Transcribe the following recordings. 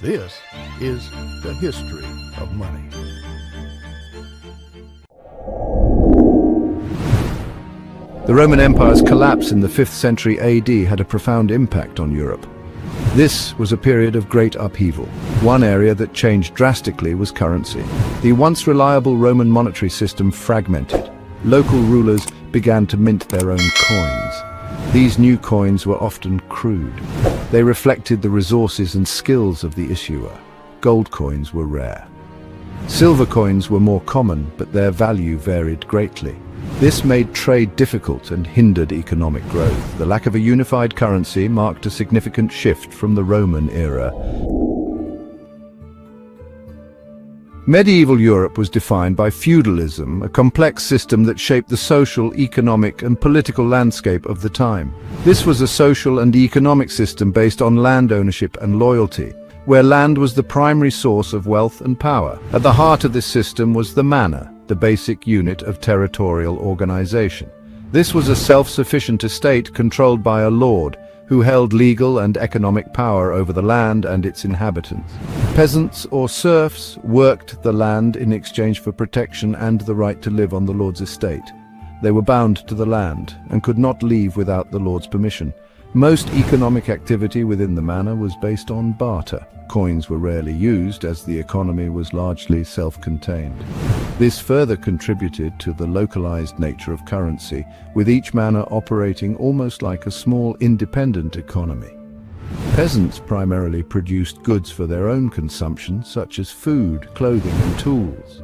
This is the history of money. The Roman Empire's collapse in the 5th century AD had a profound impact on Europe. This was a period of great upheaval. One area that changed drastically was currency. The once reliable Roman monetary system fragmented. Local rulers began to mint their own coins. These new coins were often crude. They reflected the resources and skills of the issuer. Gold coins were rare. Silver coins were more common, but their value varied greatly. This made trade difficult and hindered economic growth. The lack of a unified currency marked a significant shift from the Roman era. Medieval Europe was defined by feudalism, a complex system that shaped the social, economic, and political landscape of the time. This was a social and economic system based on land ownership and loyalty, where land was the primary source of wealth and power. At the heart of this system was the manor, the basic unit of territorial organization. This was a self-sufficient estate controlled by a lord, who held legal and economic power over the land and its inhabitants. Peasants or serfs worked the land in exchange for protection and the right to live on the lord's estate. They were bound to the land and could not leave without the lord's permission. Most economic activity within the manor was based on barter. Coins were rarely used as the economy was largely self-contained. This further contributed to the localized nature of currency, with each manor operating almost like a small independent economy. Peasants primarily produced goods for their own consumption, such as food, clothing, and tools.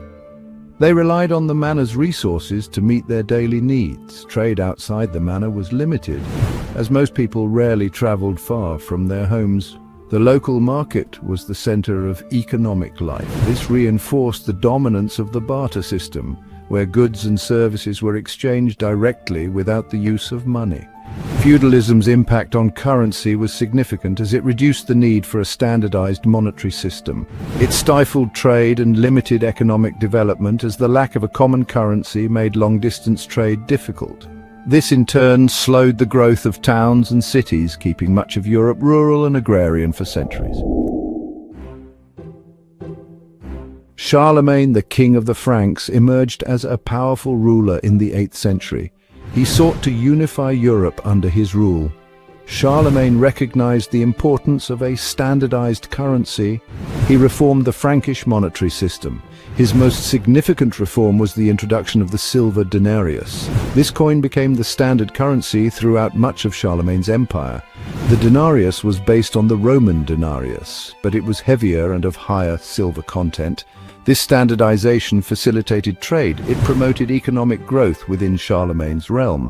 They relied on the manor's resources to meet their daily needs. Trade outside the manor was limited, as most people rarely traveled far from their homes. The local market was the center of economic life. This reinforced the dominance of the barter system, where goods and services were exchanged directly without the use of money. Feudalism's impact on currency was significant as it reduced the need for a standardized monetary system. It stifled trade and limited economic development as the lack of a common currency made long-distance trade difficult. This in turn slowed the growth of towns and cities, keeping much of Europe rural and agrarian for centuries. Charlemagne, the king of the Franks, emerged as a powerful ruler in the 8th century. He sought to unify Europe under his rule. Charlemagne recognized the importance of a standardized currency. He reformed the Frankish monetary system. His most significant reform was the introduction of the silver denarius. This coin became the standard currency throughout much of Charlemagne's empire. The denarius was based on the Roman denarius, but it was heavier and of higher silver content. This standardization facilitated trade. It promoted economic growth within Charlemagne's realm.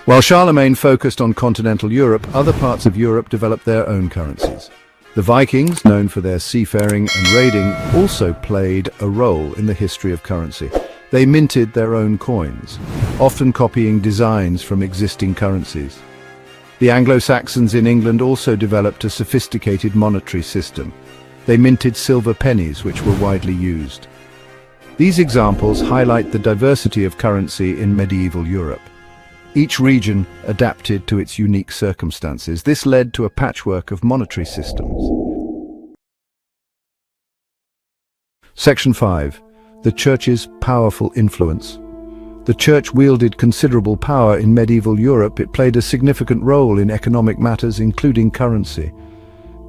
While Charlemagne focused on continental Europe, other parts of Europe developed their own currencies. The Vikings, known for their seafaring and raiding, also played a role in the history of currency. They minted their own coins, often copying designs from existing currencies. The Anglo-Saxons in England also developed a sophisticated monetary system. They minted silver pennies, which were widely used. These examples highlight the diversity of currency in medieval Europe. Each region adapted to its unique circumstances. This led to a patchwork of monetary systems. Section 5. The Church's powerful influence. The Church wielded considerable power in medieval Europe. It played a significant role in economic matters, including currency.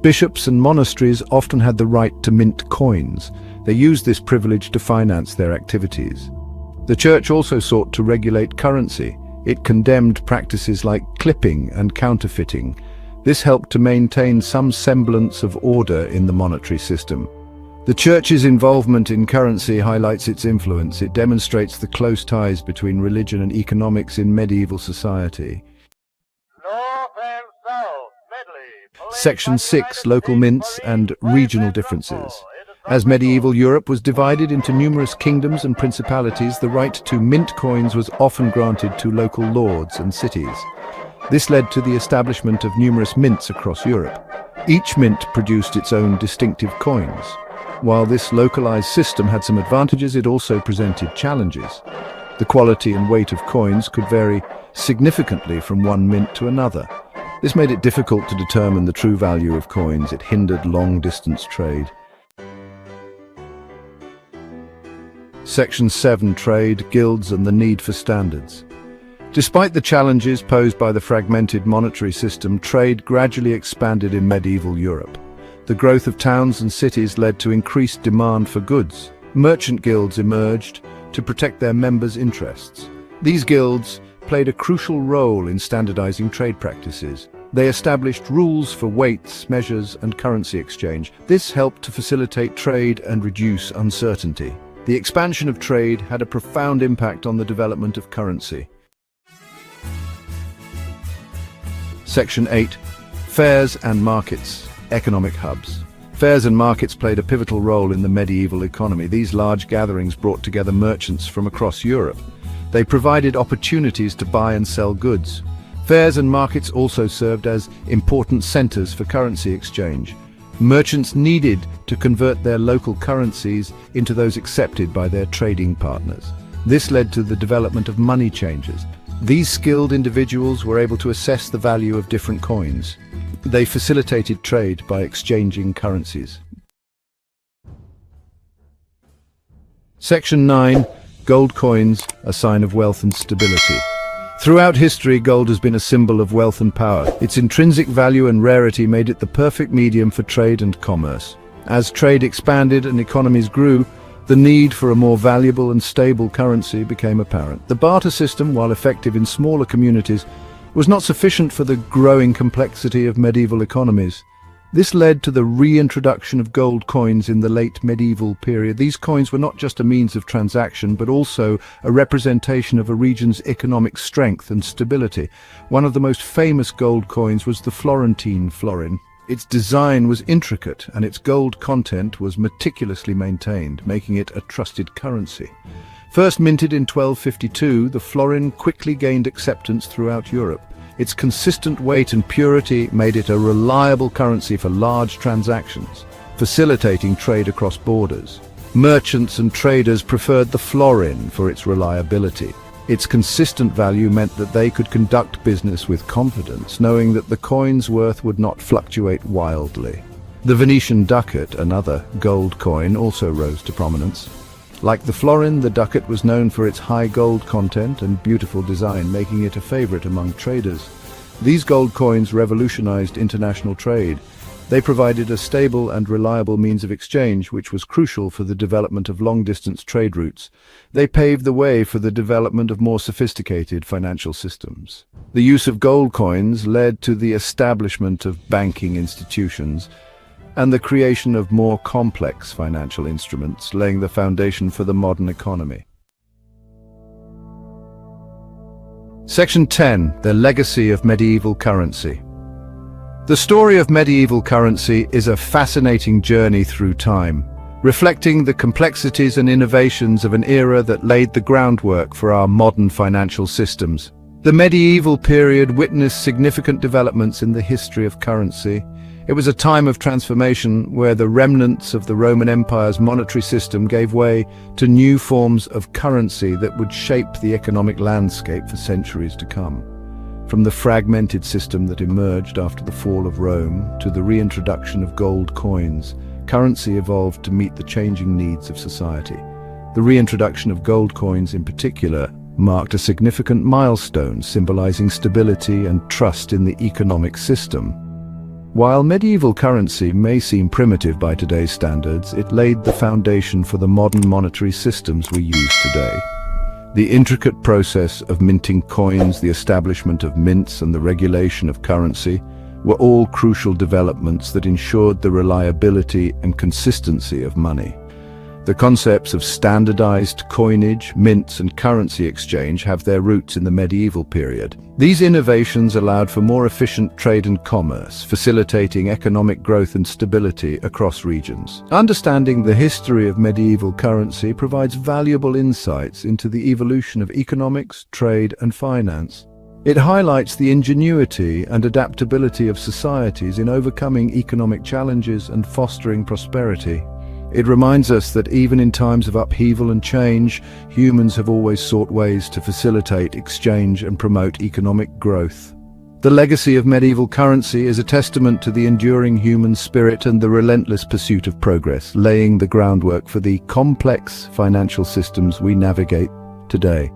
Bishops and monasteries often had the right to mint coins. They used this privilege to finance their activities. The Church also sought to regulate currency. It condemned practices like clipping and counterfeiting. This helped to maintain some semblance of order in the monetary system. The Church's involvement in currency highlights its influence. It demonstrates the close ties between religion and economics in medieval society. Section 6. Local mints and regional differences. As medieval Europe was divided into numerous kingdoms and principalities, the right to mint coins was often granted to local lords and cities. This led to the establishment of numerous mints across Europe. Each mint produced its own distinctive coins. While this localized system had some advantages, it also presented challenges. The quality and weight of coins could vary significantly from one mint to another. This made it difficult to determine the true value of coins. It hindered long-distance trade. Section 7. Trade, guilds and the need for standards. Despite the challenges posed by the fragmented monetary system, trade gradually expanded in medieval Europe. The growth of towns and cities led to increased demand for goods. Merchant guilds emerged to protect their members' interests. These guilds played a crucial role in standardizing trade practices. They established rules for weights, measures, and currency exchange. This helped to facilitate trade and reduce uncertainty. The expansion of trade had a profound impact on the development of currency. Section 8. Fairs and markets, economic hubs. Fairs and markets played a pivotal role in the medieval economy. These large gatherings brought together merchants from across Europe. They provided opportunities to buy and sell goods. Fairs and markets also served as important centers for currency exchange. Merchants needed to convert their local currencies into those accepted by their trading partners. This led to the development of money changers. These skilled individuals were able to assess the value of different coins. They facilitated trade by exchanging currencies. Section 9. Gold coins, a sign of wealth and stability. Throughout history, gold has been a symbol of wealth and power. Its intrinsic value and rarity made it the perfect medium for trade and commerce. As trade expanded and economies grew, the need for a more valuable and stable currency became apparent. The barter system, while effective in smaller communities, was not sufficient for the growing complexity of medieval economies. This led to the reintroduction of gold coins in the late medieval period. These coins were not just a means of transaction, but also a representation of a region's economic strength and stability. One of the most famous gold coins was the Florentine florin. Its design was intricate, and its gold content was meticulously maintained, making it a trusted currency. First minted in 1252, the florin quickly gained acceptance throughout Europe. Its consistent weight and purity made it a reliable currency for large transactions, facilitating trade across borders. Merchants and traders preferred the florin for its reliability. Its consistent value meant that they could conduct business with confidence, knowing that the coin's worth would not fluctuate wildly. The Venetian ducat, another gold coin, also rose to prominence. Like the florin, the ducat was known for its high gold content and beautiful design, making it a favorite among traders. These gold coins revolutionized international trade. They provided a stable and reliable means of exchange, which was crucial for the development of long-distance trade routes. They paved the way for the development of more sophisticated financial systems. The use of gold coins led to the establishment of banking institutions and the creation of more complex financial instruments, laying the foundation for the modern economy. Section 10. The legacy of medieval currency. The story of medieval currency is a fascinating journey through time, reflecting the complexities and innovations of an era that laid the groundwork for our modern financial systems. The medieval period witnessed significant developments in the history of currency. It was a time of transformation where the remnants of the Roman Empire's monetary system gave way to new forms of currency that would shape the economic landscape for centuries to come. From the fragmented system that emerged after the fall of Rome to the reintroduction of gold coins, currency evolved to meet the changing needs of society. The reintroduction of gold coins in particular marked a significant milestone, symbolizing stability and trust in the economic system. While medieval currency may seem primitive by today's standards, it laid the foundation for the modern monetary systems we use today. The intricate process of minting coins, the establishment of mints, and the regulation of currency were all crucial developments that ensured the reliability and consistency of money. The concepts of standardized coinage, mints, and currency exchange have their roots in the medieval period. These innovations allowed for more efficient trade and commerce, facilitating economic growth and stability across regions. Understanding the history of medieval currency provides valuable insights into the evolution of economics, trade, and finance. It highlights the ingenuity and adaptability of societies in overcoming economic challenges and fostering prosperity. It reminds us that even in times of upheaval and change, humans have always sought ways to facilitate exchange and promote economic growth. The legacy of medieval currency is a testament to the enduring human spirit and the relentless pursuit of progress, laying the groundwork for the complex financial systems we navigate today.